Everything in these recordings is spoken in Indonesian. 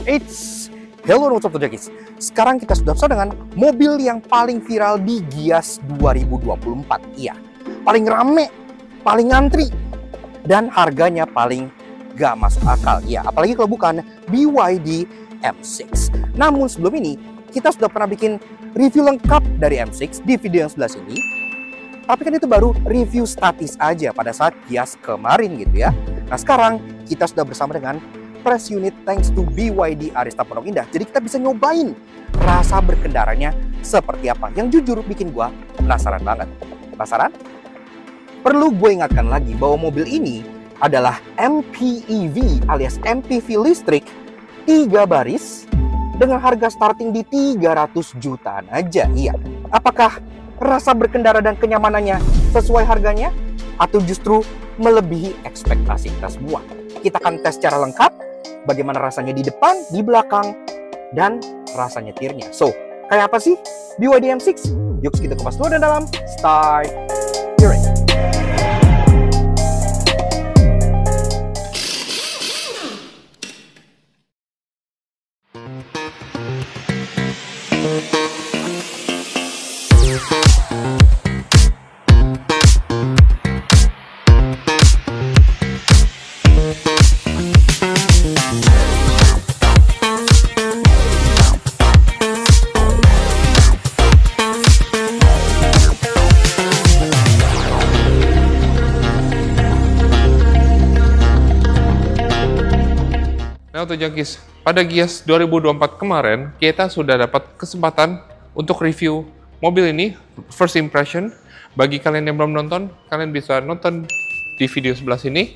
Eits, hello what's up Jakis. Sekarang kita sudah bersama dengan mobil yang paling viral di Gias 2024. Iya, paling rame, paling ngantri, dan harganya paling gak masuk akal. Iya, apalagi kalau bukan BYD M6. Namun sebelum ini, kita sudah pernah bikin review lengkap dari M6 di video yang sebelah sini. Tapi kan itu baru review statis aja pada saat Gias kemarin gitu ya. Nah sekarang kita sudah bersama dengan press unit thanks to BYD Arista Pondok Indah. Jadi kita bisa nyobain rasa berkendaranya seperti apa. Yang jujur bikin gua penasaran banget. Penasaran? Perlu gue ingatkan lagi bahwa mobil ini adalah MPEV alias MPV listrik 3 baris dengan harga starting di 300 jutaan aja. Iya. Apakah rasa berkendara dan kenyamanannya sesuai harganya? Atau justru melebihi ekspektasi kita semua? Kita akan tes secara lengkap bagaimana rasanya di depan, di belakang, dan rasa nyetirnya. So, kayak apa sih BYD M6? Yuk kita kupas dulu dan dalam. Start hearing. Nah untuk Jakis, pada Gias 2024 kemarin, kita sudah dapat kesempatan untuk review mobil ini, first impression. Bagi kalian yang belum nonton, kalian bisa nonton di video sebelah sini.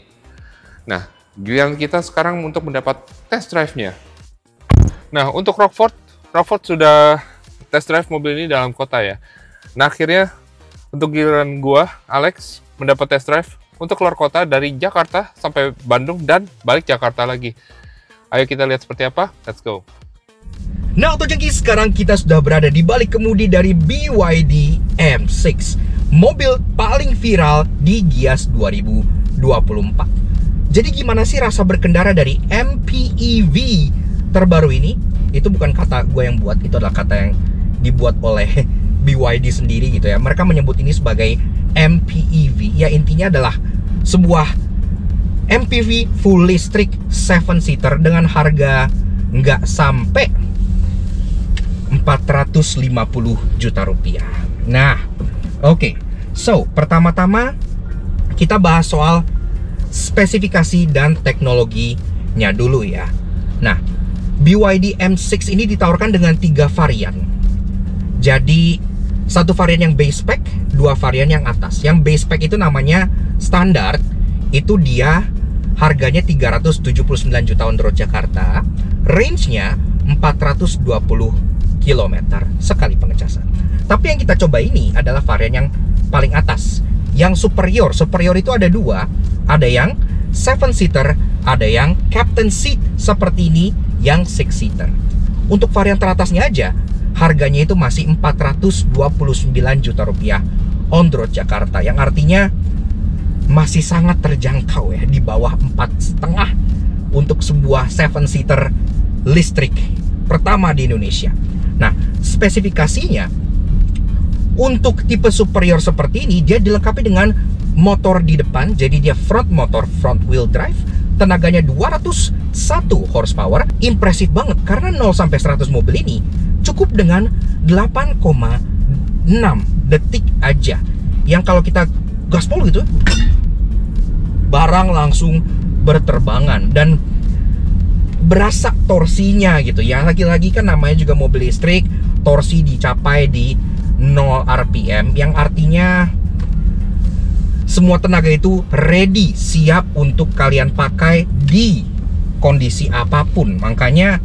Nah, giliran kita sekarang untuk mendapat test drive-nya. Nah, untuk Rockford sudah test drive mobil ini dalam kota ya. Nah, akhirnya untuk giliran gua, Alex, mendapat test drive untuk keluar kota dari Jakarta sampai Bandung dan balik Jakarta lagi. Ayo kita lihat seperti apa, let's go. Nah untuk Jakis, sekarang kita sudah berada di balik kemudi dari BYD M6, mobil paling viral di Gias 2024. Jadi gimana sih rasa berkendara dari MPEV terbaru ini? Itu bukan kata gue yang buat, itu adalah kata yang dibuat oleh BYD sendiri gitu ya. Mereka menyebut ini sebagai MPEV. Ya intinya adalah sebuah MPV full listrik 7-seater dengan harga nggak sampai 450 juta rupiah. Nah, oke. So, pertama-tama kita bahas soal spesifikasi dan teknologinya dulu ya. Nah, BYD M6 ini ditawarkan dengan 3 varian. Jadi, satu varian yang base spec, 2 varian yang atas. Yang base spec itu namanya standar. Itu dia harganya 379 juta on the road Jakarta, range-nya 420 km sekali pengecasan. Tapi yang kita coba ini adalah varian yang paling atas, yang superior. Superior itu ada 2, ada yang 7-seater, ada yang captain seat seperti ini, yang 6-seater. Untuk varian teratasnya aja, harganya itu masih 429 juta rupiah on the road Jakarta, yang artinya masih sangat terjangkau ya, di bawah 4,5 untuk sebuah 7-seater listrik pertama di Indonesia. Nah, spesifikasinya untuk tipe superior seperti ini, dia dilengkapi dengan motor di depan, jadi dia front motor, front wheel drive, tenaganya 201 horsepower. Impresif banget karena 0 sampai 100 mobil ini cukup dengan 8,6 detik aja. Yang kalau kita gaspol gitu, barang langsung berterbangan dan berasa torsinya gitu ya. Lagi-lagi kan namanya juga mobil listrik, torsi dicapai di 0 RPM, yang artinya semua tenaga itu ready, siap untuk kalian pakai di kondisi apapun. Makanya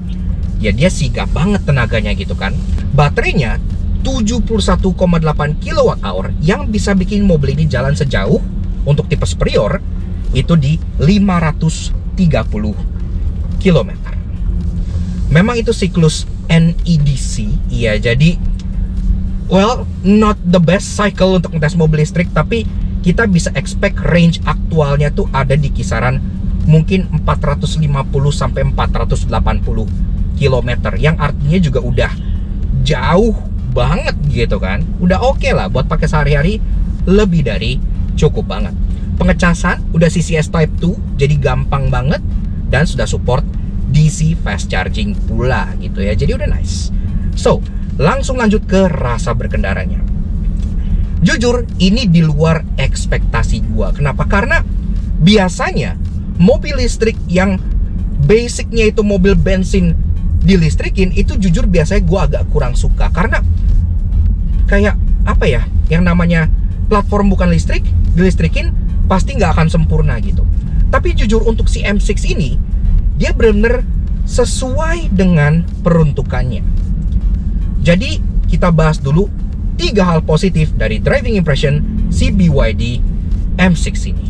ya dia sigap banget tenaganya gitu kan. Baterainya 71,8 kWh yang bisa bikin mobil ini jalan sejauh, untuk tipe superior itu di 530 km. Memang itu siklus NEDC, iya, jadi well, not the best cycle untuk ngetes mobil listrik, tapi kita bisa expect range aktualnya tuh ada di kisaran mungkin 450 sampai 480 km, yang artinya juga udah jauh banget gitu kan. Udah oke lah buat pakai sehari-hari, lebih dari cukup banget. Pengecasan udah CCS Type 2, jadi gampang banget, dan sudah support DC fast charging pula gitu ya. Jadi udah nice. So, langsung lanjut ke rasa berkendaranya. Jujur, ini di luar ekspektasi gua. Kenapa? Karena biasanya mobil listrik yang basicnya itu mobil bensin dilistrikin, itu jujur biasanya gue agak kurang suka. Karena kayak apa ya, yang namanya platform bukan listrik, dilistrikin pasti nggak akan sempurna gitu. Tapi jujur untuk si M6 ini, dia bener-bener sesuai dengan peruntukannya. Jadi kita bahas dulu 3 hal positif dari driving impression si BYD M6 ini.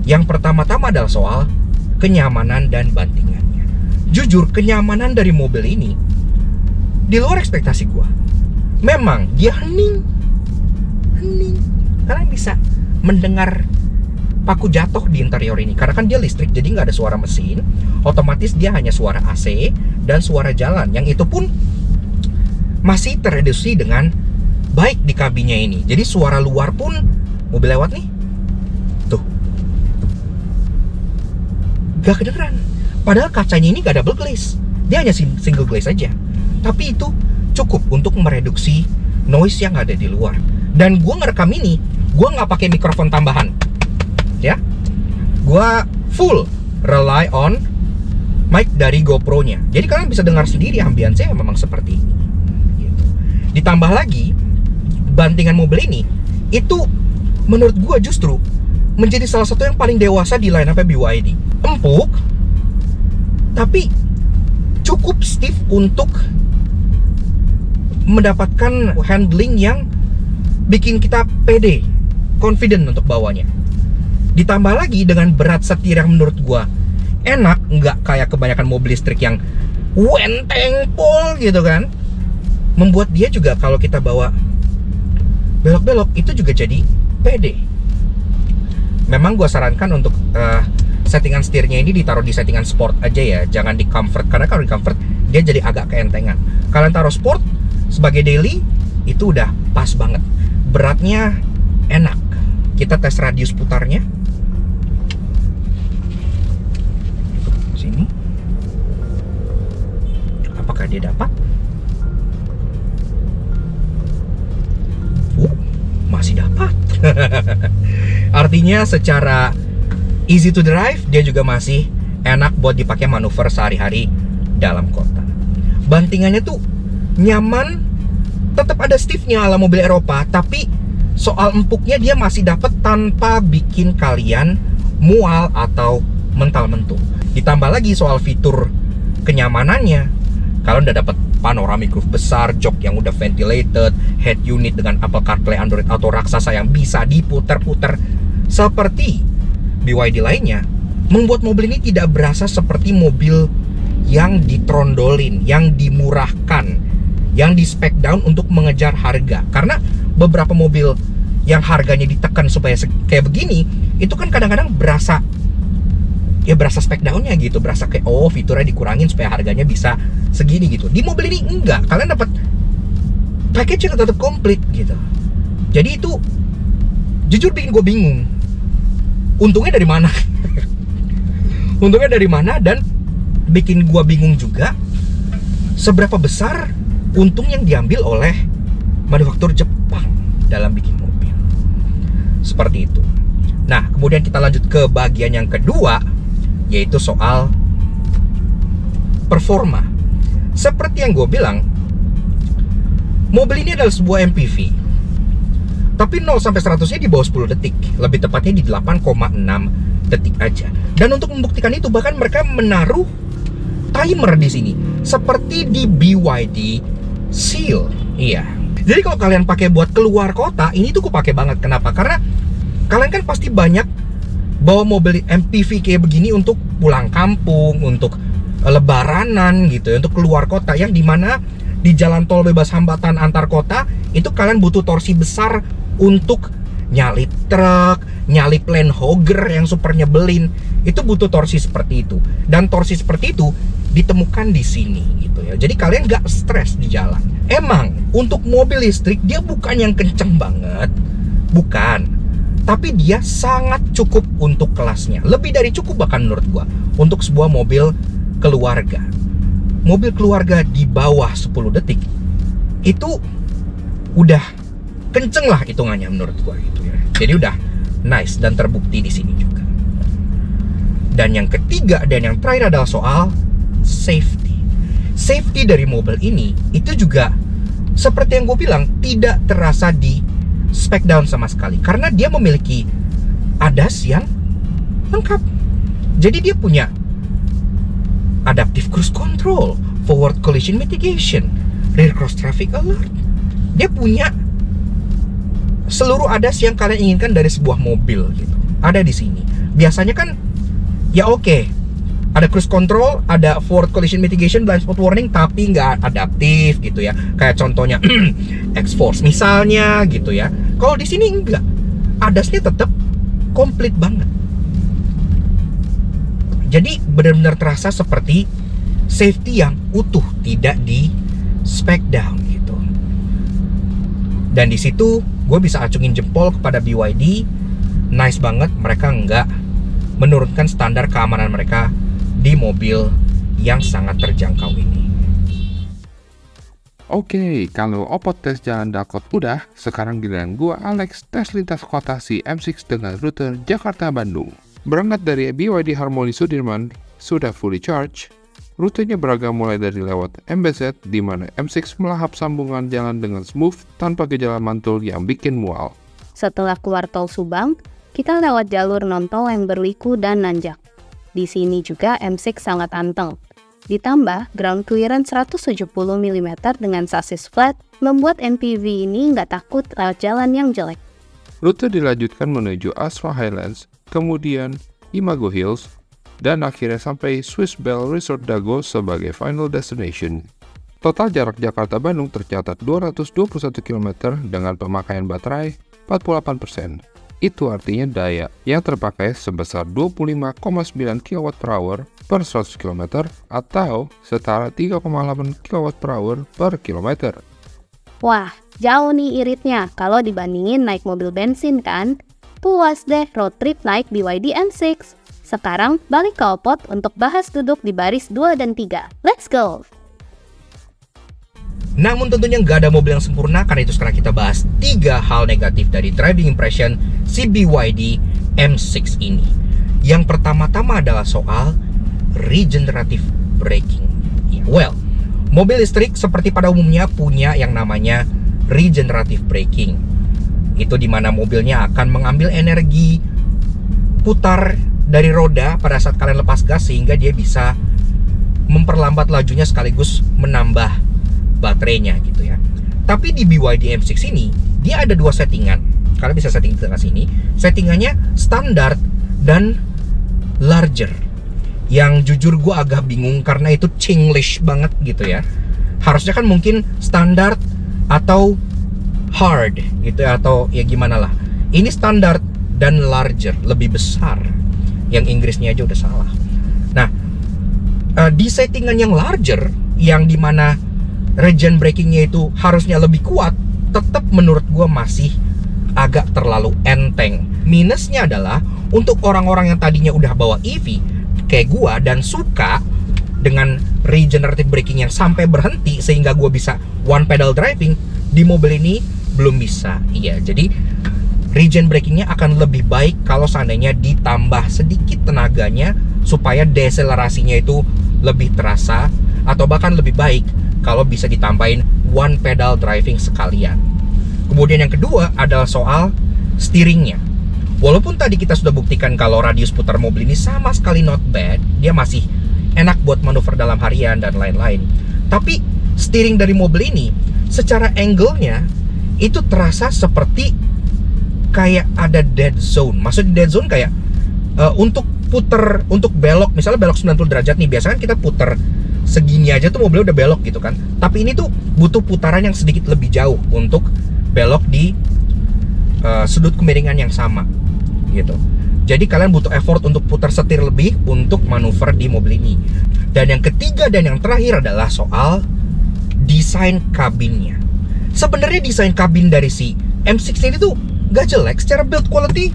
Yang pertama-tama adalah soal kenyamanan dan bantingannya. Jujur, kenyamanan dari mobil ini di luar ekspektasi gua. Memang dia hening. Kalian bisa mendengar paku jatuh di interior ini. Karena kan dia listrik, jadi nggak ada suara mesin. Otomatis dia hanya suara AC dan suara jalan. Yang itu pun masih tereduksi dengan baik di kabinnya ini. Jadi suara luar pun mobil lewat nih, tuh, gak kedengeran. Padahal kacanya ini gak double glaze, dia hanya single glaze aja. Tapi itu cukup untuk mereduksi noise yang ada di luar. Dan gue ngerekam ini, gue nggak pakai mikrofon tambahan, ya. Gue full rely on mic dari GoPro-nya. Jadi kalian bisa dengar sendiri ambience yang memang seperti ini. Gitu. Ditambah lagi, bantingan mobil ini itu menurut gue justru menjadi salah satu yang paling dewasa di line-up BYD. Empuk, tapi cukup stiff untuk mendapatkan handling yang bikin kita pede, confident untuk bawanya. Ditambah lagi dengan berat setir yang menurut gua enak, nggak kayak kebanyakan mobil listrik yang wenteng pol gitu kan. Membuat dia juga kalau kita bawa belok-belok itu juga jadi pede. Memang gua sarankan untuk settingan setirnya ini ditaruh di settingan sport aja ya, jangan di comfort, karena kalau di comfort dia jadi agak keentengan. Kalian taruh sport sebagai daily itu udah pas banget, beratnya enak. Kita tes radius putarnya sini, apakah dia dapat? Masih dapat. Artinya secara easy to drive, dia juga masih enak buat dipakai manuver sehari-hari dalam kota. Bantingannya tuh nyaman, tetap ada stiffnya ala mobil Eropa, tapi soal empuknya dia masih dapat tanpa bikin kalian mual atau mental-mentul. Ditambah lagi soal fitur kenyamanannya, kalian udah dapat panoramic roof besar, jok yang udah ventilated, head unit dengan Apple CarPlay, Android Auto raksasa yang bisa diputer-puter seperti BYD lainnya, membuat mobil ini tidak berasa seperti mobil yang ditrondolin, yang dimurahkan, yang di spec down untuk mengejar harga. Karena beberapa mobil yang harganya ditekan supaya kayak begini, itu kan kadang-kadang berasa spec downnya gitu, berasa kayak oh fiturnya dikurangin supaya harganya bisa segini gitu. Di mobil ini enggak, kalian dapat package yang tetap komplit gitu. Jadi itu jujur bikin gue bingung, untungnya dari mana? Untungnya dari mana, dan bikin gue bingung juga seberapa besar untung yang diambil oleh manufaktur Jepang dalam bikin mobil. Seperti itu. Nah, kemudian kita lanjut ke bagian yang kedua, yaitu soal performa. Seperti yang gue bilang, mobil ini adalah sebuah MPV, tapi 0-100-nya di bawah 10 detik, lebih tepatnya di 8,6 detik aja. Dan untuk membuktikan itu, bahkan mereka menaruh timer di sini, seperti di BYD Seal. Iya. Jadi kalau kalian pakai buat keluar kota, ini tuh gue pakai banget. Kenapa? Karena kalian kan pasti banyak bawa mobil MPV kayak begini untuk pulang kampung, untuk lebaranan gitu ya, untuk keluar kota, yang dimana di jalan tol bebas hambatan antar kota itu kalian butuh torsi besar untuk nyalip truk, nyalip Land Hogger yang super nyebelin. Itu butuh torsi seperti itu. Dan torsi seperti itu ditemukan di sini gitu ya. Jadi kalian nggak stres di jalan. Emang untuk mobil listrik dia bukan yang kenceng banget, bukan. Tapi dia sangat cukup untuk kelasnya. Lebih dari cukup bahkan menurut gua untuk sebuah mobil keluarga. Mobil keluarga di bawah 10 detik itu udah kenceng lah hitungannya menurut gua gitu ya. Jadi udah nice dan terbukti di sini juga. Dan yang ketiga dan yang terakhir adalah soal safety. Safety dari mobil ini itu juga seperti yang gue bilang tidak terasa di spec down sama sekali karena dia memiliki ADAS yang lengkap. Jadi dia punya adaptive cruise control, forward collision mitigation, rear cross traffic alert. Dia punya seluruh ADAS yang kalian inginkan dari sebuah mobil gitu. Ada di sini. Biasanya kan ya oke. Ada cruise control, ada forward collision mitigation, blind spot warning, tapi nggak adaptif gitu ya. Kayak contohnya X-Force misalnya gitu ya. Kalau di sini enggak, ADAS-nya tetap komplit banget. Jadi benar-benar terasa seperti safety yang utuh, tidak di spec down gitu. Dan di situ gue bisa acungin jempol kepada BYD, nice banget mereka nggak menurunkan standar keamanan mereka di mobil yang sangat terjangkau ini. Oke, kalau Oppo tes jalan Dakot udah, sekarang giliran gua Alex tes lintas kota si M6 dengan rute Jakarta-Bandung. Berangkat dari BYD Harmony Sudirman, sudah fully charge. Rutenya beragam mulai dari lewat MBZ, di mana M6 melahap sambungan jalan dengan smooth tanpa gejala mantul yang bikin mual. Setelah keluar tol Subang, kita lewat jalur non-tol yang berliku dan nanjak. Di sini juga M6 sangat anteng. Ditambah ground clearance 170 mm dengan sasis flat, membuat MPV ini nggak takut lewat jalan yang jelek. Rute dilanjutkan menuju Astra Highlands, kemudian Imago Hills, dan akhirnya sampai Swiss Bell Resort Dago sebagai final destination. Total jarak Jakarta-Bandung tercatat 221 km dengan pemakaian baterai 48%. Itu artinya daya yang terpakai sebesar 25,9 kWh per 100 km atau setara 3,8 kWh per kilometer. Wah, jauh nih iritnya kalau dibandingin naik mobil bensin kan? Puas deh road trip naik BYD M6. Sekarang balik ke Oppo untuk bahas duduk di baris 2 dan 3. Let's go! Namun tentunya nggak ada mobil yang sempurna, karena itu sekarang kita bahas 3 hal negatif dari driving impression si BYD M6 ini. Yang pertama-tama adalah soal regenerative braking. Well, mobil listrik seperti pada umumnya punya yang namanya regenerative braking. Itu dimana mobilnya akan mengambil energi putar dari roda pada saat kalian lepas gas sehingga dia bisa memperlambat lajunya sekaligus menambah baterainya gitu ya. Tapi di BYD M6 ini dia ada 2 settingan. Kalian bisa setting di tengah sini. Settingannya standar dan larger. Yang jujur gue agak bingung karena itu Chinglish banget gitu ya. Harusnya kan mungkin standar atau hard gitu ya, atau ya gimana lah. Ini standar dan larger, lebih besar. Yang Inggrisnya aja udah salah. Nah, di settingan yang larger, yang dimana regen brakingnya itu harusnya lebih kuat, tetap menurut gue masih agak terlalu enteng. Minusnya adalah untuk orang-orang yang tadinya udah bawa EV kayak gue dan suka dengan regenerative braking yang sampai berhenti sehingga gue bisa one pedal driving, di mobil ini belum bisa. Iya, jadi regen brakingnya akan lebih baik kalau seandainya ditambah sedikit tenaganya supaya deselerasinya itu lebih terasa, atau bahkan lebih baik kalau bisa ditambahin one pedal driving sekalian. Kemudian yang kedua adalah soal steeringnya. Walaupun tadi kita sudah buktikan kalau radius putar mobil ini sama sekali not bad, dia masih enak buat manuver dalam harian dan lain-lain. Tapi steering dari mobil ini secara angle-nya itu terasa seperti kayak ada dead zone. Maksudnya dead zone kayak untuk puter, untuk belok, misalnya belok 90 derajat nih, biasanya kan kita puter segini aja tuh mobilnya udah belok gitu kan. Tapi ini tuh butuh putaran yang sedikit lebih jauh untuk belok di sudut kemiringan yang sama gitu. Jadi kalian butuh effort untuk putar setir lebih untuk manuver di mobil ini. Dan yang ketiga dan yang terakhir adalah soal desain kabinnya. Sebenarnya desain kabin dari si M6 ini tuh gak jelek secara build quality.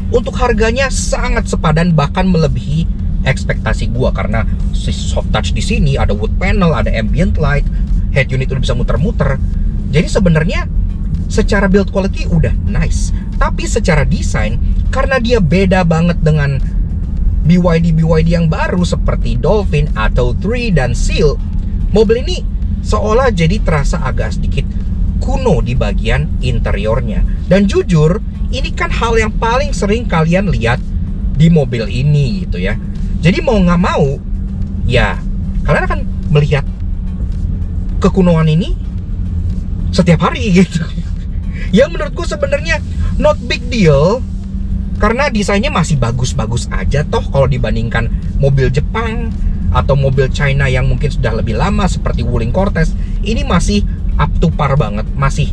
Untuk harganya sangat sepadan, bahkan melebihi ekspektasi gua karena si soft touch di sini, ada wood panel, ada ambient light, head unit udah bisa muter-muter. Jadi sebenarnya secara build quality udah nice. Tapi secara desain, karena dia beda banget dengan BYD yang baru seperti Dolphin, Atto 3, dan Seal, mobil ini seolah jadi terasa agak sedikit kuno di bagian interiornya. Dan jujur, ini kan hal yang paling sering kalian lihat di mobil ini gitu ya. Jadi mau nggak mau, ya kalian akan melihat kekunoan ini setiap hari gitu. Yang menurutku sebenarnya not big deal, karena desainnya masih bagus-bagus aja toh kalau dibandingkan mobil Jepang atau mobil China yang mungkin sudah lebih lama seperti Wuling Cortez. Ini masih up to par banget, masih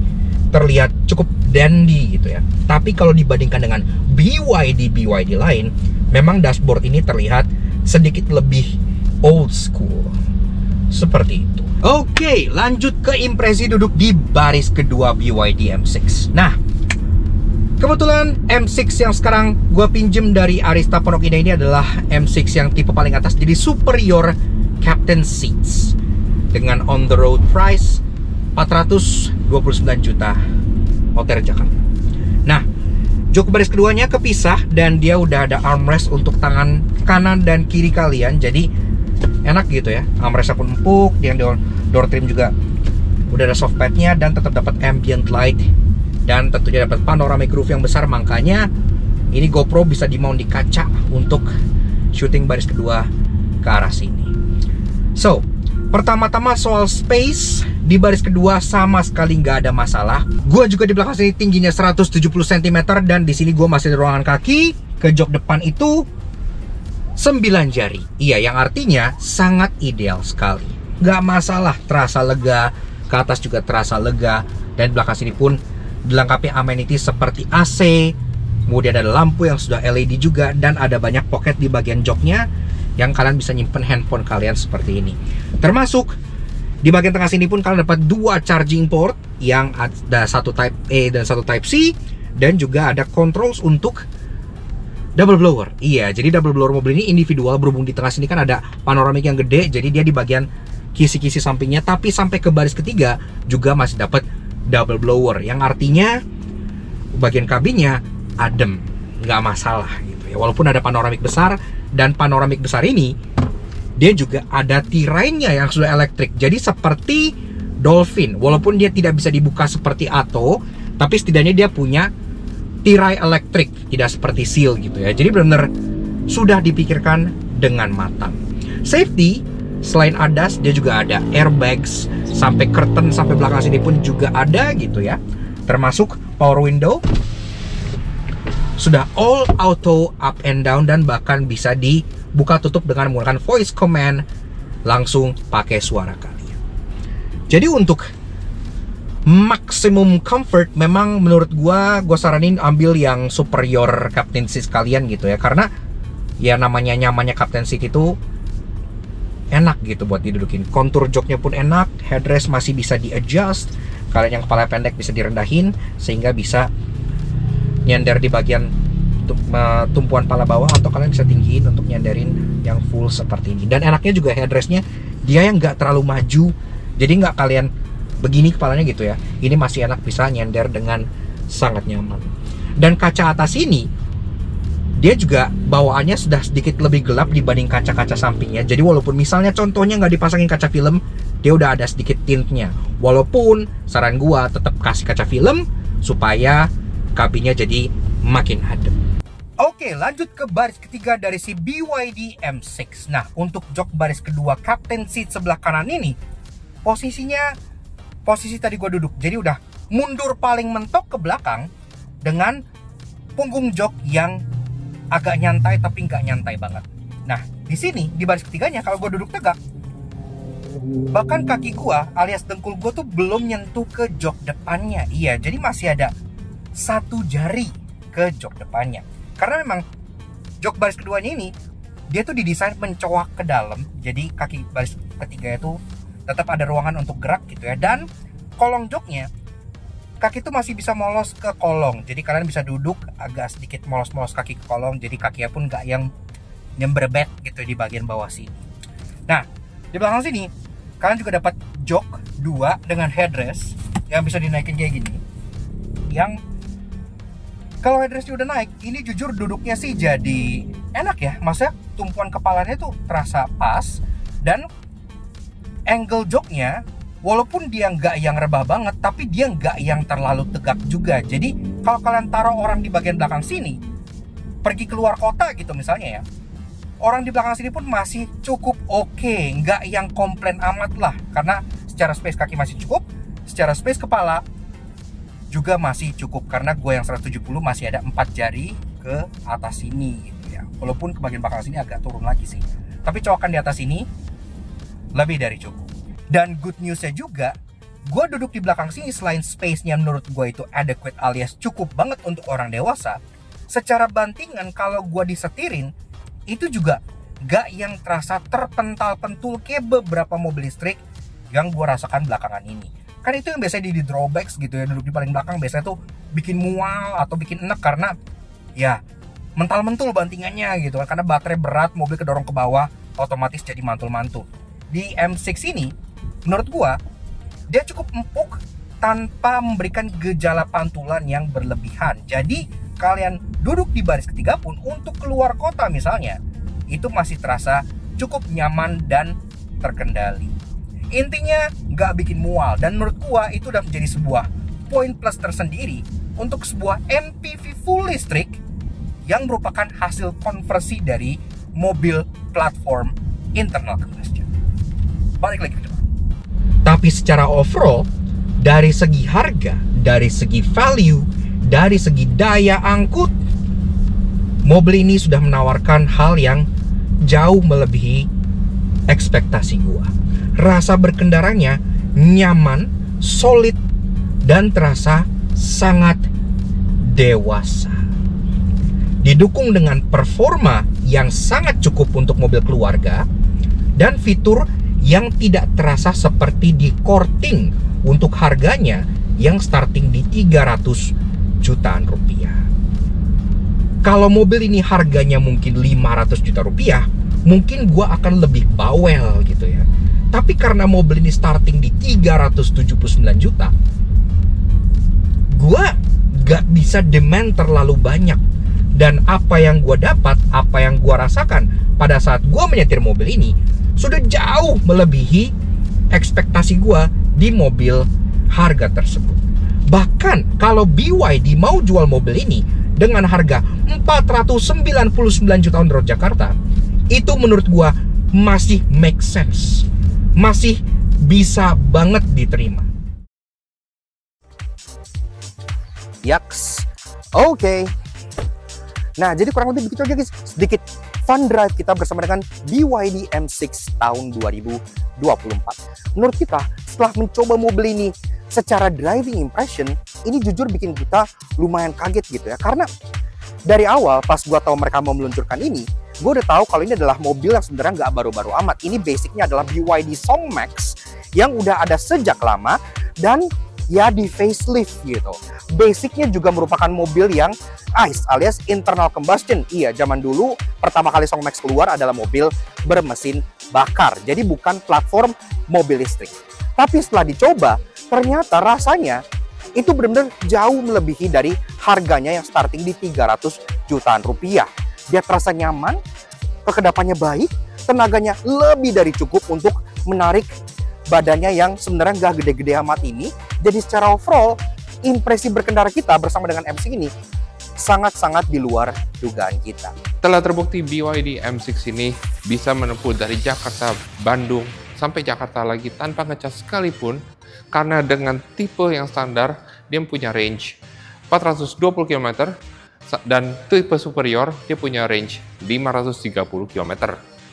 terlihat cukup dandy gitu ya. Tapi kalau dibandingkan dengan BYD lain, memang dashboard ini terlihat sedikit lebih old school. Seperti itu. Oke, lanjut ke impresi duduk di baris kedua BYD M6. Nah, kebetulan M6 yang sekarang gue pinjem dari Arista Pondok Indah ini adalah M6 yang tipe paling atas, jadi superior captain seats dengan on the road price 429 juta OTR Jakarta. Nah, jok baris keduanya kepisah dan dia udah ada armrest untuk tangan kanan dan kiri kalian, jadi enak gitu ya. Armrestnya pun empuk, yang door trim juga udah ada soft padnya dan tetap dapat ambient light. Dan tentunya dapat panoramic roof yang besar, makanya ini GoPro bisa dimount di kaca untuk syuting baris kedua ke arah sini. So, pertama-tama soal space di baris kedua sama sekali nggak ada masalah. Gua juga di belakang sini tingginya 170 cm dan di sini gua masih ada ruangan kaki. Ke jok depan itu 9 jari. Iya, yang artinya sangat ideal sekali. Nggak masalah, terasa lega. Ke atas juga terasa lega. Dan di belakang sini pun dilengkapi amenities seperti AC, kemudian ada lampu yang sudah LED juga, dan ada banyak pocket di bagian joknya yang kalian bisa nyimpen handphone kalian seperti ini. Termasuk di bagian tengah sini pun kalian dapat 2 charging port yang ada satu Type A dan satu Type C, dan juga ada controls untuk double blower. Iya, jadi double blower mobil ini individual, berhubung di tengah sini kan ada panoramik yang gede, jadi dia di bagian kisi-kisi sampingnya, tapi sampai ke baris ketiga juga masih dapat double blower, yang artinya bagian kabinnya adem, nggak masalah gitu ya. Walaupun ada panoramik besar, dan panoramik besar ini dia juga ada tirainya yang sudah elektrik. Jadi seperti Dolphin, walaupun dia tidak bisa dibuka seperti Atto, tapi setidaknya dia punya tirai elektrik, tidak seperti Seal gitu ya. Jadi benar-benar sudah dipikirkan dengan matang. Safety, selain ADAS, dia juga ada airbags, sampai curtain sampai belakang sini pun juga ada gitu ya. Termasuk power window, sudah all auto up and down, dan bahkan bisa dibuka tutup dengan menggunakan voice command langsung pakai suara kalian. Jadi untuk maximum comfort, memang menurut gua saranin ambil yang superior captain seat kalian gitu ya, karena ya namanya nyamannya captain seat itu enak gitu buat didudukin. Kontur joknya pun enak, headrest masih bisa di adjust, kalian yang kepala pendek bisa direndahin sehingga bisa nyender di bagian tumpuan pala bawah, atau kalian bisa tinggiin untuk nyenderin yang full seperti ini. Dan enaknya juga headrestnya dia yang nggak terlalu maju, jadi nggak kalian begini kepalanya gitu ya. Ini masih enak, bisa nyender dengan sangat nyaman. Dan kaca atas ini dia juga bawaannya sudah sedikit lebih gelap dibanding kaca-kaca sampingnya. Jadi walaupun misalnya contohnya nggak dipasangin kaca film, dia udah ada sedikit tintnya. Walaupun saran gua tetap kasih kaca film supaya kabinnya jadi makin adem. Oke, lanjut ke baris ketiga dari si BYD M6. Nah, untuk jok baris kedua captain seat sebelah kanan ini, posisi tadi gua duduk, jadi udah mundur paling mentok ke belakang dengan punggung jok yang agak nyantai tapi nggak nyantai banget. Nah, di sini di baris ketiganya kalau gue duduk tegak, bahkan kaki gue alias dengkul gue tuh belum nyentuh ke jok depannya. Iya, jadi masih ada 1 jari ke jok depannya. Karena memang jok baris keduanya ini dia tuh didesain mencoak ke dalam, jadi kaki baris ketiga itu tetap ada ruangan untuk gerak gitu ya. Dan kolong joknya, kaki itu masih bisa molos ke kolong, jadi kalian bisa duduk agak sedikit molos-molos kaki ke kolong, jadi kakinya pun nggak yang nyembrebet gitu di bagian bawah sini. Nah, di belakang sini kalian juga dapat jok 2 dengan headrest yang bisa dinaikin kayak gini. Yang kalau headrestnya udah naik, ini jujur duduknya sih jadi enak ya. Maksudnya tumpuan kepalanya tuh terasa pas, dan angle joknya walaupun dia nggak yang rebah banget, tapi dia nggak yang terlalu tegak juga. Jadi kalau kalian taruh orang di bagian belakang sini, pergi keluar kota gitu misalnya ya, orang di belakang sini pun masih cukup oke, nggak yang komplain amat lah. Karena secara space kaki masih cukup, secara space kepala juga masih cukup, karena gue yang 170 masih ada 4 jari ke atas sini gitu ya. Walaupun ke bagian belakang sini agak turun lagi sih, tapi cowokan di atas ini lebih dari cukup. Dan good newsnya juga, gue duduk di belakang sini selain space-nya menurut gue itu adequate alias cukup banget untuk orang dewasa, secara bantingan kalau gue disetirin itu juga gak yang terasa terpental-pentul kayak beberapa mobil listrik yang gue rasakan belakangan ini. Kan itu yang biasanya di drawbacks gitu ya, duduk di paling belakang biasanya tuh bikin mual atau bikin enek karena ya mental-mentul bantingannya gitu kan, karena baterai berat, mobil kedorong ke bawah, otomatis jadi mantul-mantul. Di M6 ini menurut gua dia cukup empuk tanpa memberikan gejala pantulan yang berlebihan. Jadi kalian duduk di baris ketiga pun untuk keluar kota misalnya, itu masih terasa cukup nyaman dan terkendali. Intinya nggak bikin mual, dan menurut gua itu udah menjadi sebuah poin plus tersendiri untuk sebuah MPV full listrik yang merupakan hasil konversi dari mobil platform internal combustion. Balik lagi ke depan. Tapi secara overall, dari segi harga, dari segi value, dari segi daya angkut, mobil ini sudah menawarkan hal yang jauh melebihi ekspektasi gua. Rasa berkendaranya nyaman, solid, dan terasa sangat dewasa. Didukung dengan performa yang sangat cukup untuk mobil keluarga dan fitur yang tidak terasa seperti di courting untuk harganya yang starting di 300 jutaan rupiah. Kalau mobil ini harganya mungkin 500 juta rupiah, mungkin gua akan lebih bawel gitu ya. Tapi karena mobil ini starting di 379 juta, gua gak bisa demand terlalu banyak. Dan apa yang gua dapat, apa yang gua rasakan pada saat gua menyetir mobil ini sudah jauh melebihi ekspektasi gua di mobil harga tersebut. Bahkan kalau BYD mau jual mobil ini dengan harga 499 juta on the road Jakarta, itu menurut gua masih make sense, masih bisa banget diterima. Yaks, oke. Nah, jadi kurang lebih begitu aja guys, sedikit fun drive kita bersama dengan BYD M6 tahun 2024. Menurut kita, setelah mencoba mobil ini secara driving impression, ini jujur bikin kita lumayan kaget gitu ya. Karena dari awal pas gua tahu mereka mau meluncurkan ini, gue udah tahu kalau ini adalah mobil yang sebenarnya nggak baru-baru amat. Ini basicnya adalah BYD Song Max yang udah ada sejak lama dan ya di facelift gitu. Basicnya juga merupakan mobil yang ICE alias internal combustion. Iya, zaman dulu pertama kali Song Max keluar adalah mobil bermesin bakar. Jadi bukan platform mobil listrik. Tapi setelah dicoba, ternyata rasanya itu benar-benar jauh melebihi dari harganya yang starting di 300 jutaan rupiah. Dia terasa nyaman, kekedapannya baik, tenaganya lebih dari cukup untuk menarik badannya yang sebenarnya nggak gede-gede amat ini. Jadi secara overall, impresi berkendara kita bersama dengan M6 ini sangat-sangat di luar dugaan kita. Telah terbukti BYD M6 ini bisa menempuh dari Jakarta, Bandung, sampai Jakarta lagi tanpa ngecas sekalipun, karena dengan tipe yang standar, dia punya range 420 km, dan tipe superior dia punya range 530 km.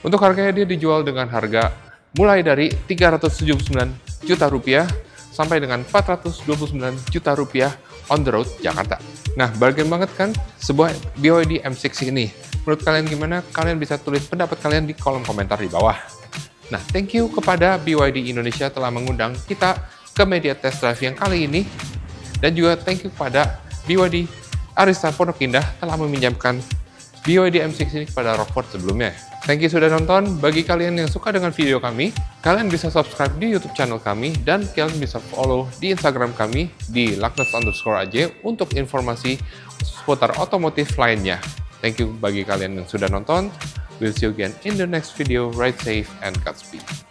Untuk harganya dia dijual dengan harga mulai dari 379 juta rupiah sampai dengan 429 juta rupiah on the road Jakarta. Nah, bargain banget kan sebuah BYD M6 ini. Menurut kalian gimana? Kalian bisa tulis pendapat kalian di kolom komentar di bawah. Nah, thank you kepada BYD Indonesia telah mengundang kita ke media test drive yang kali ini. Dan juga thank you kepada BYD Arista Pondok Indah telah meminjamkan BYD M6 ini kepada Rockford sebelumnya. Thank you sudah nonton. Bagi kalian yang suka dengan video kami, kalian bisa subscribe di YouTube channel kami dan kalian bisa follow di Instagram kami di laknats_aj untuk informasi seputar otomotif lainnya. Thank you bagi kalian yang sudah nonton. We'll see you again in the next video. Ride safe and Godspeed.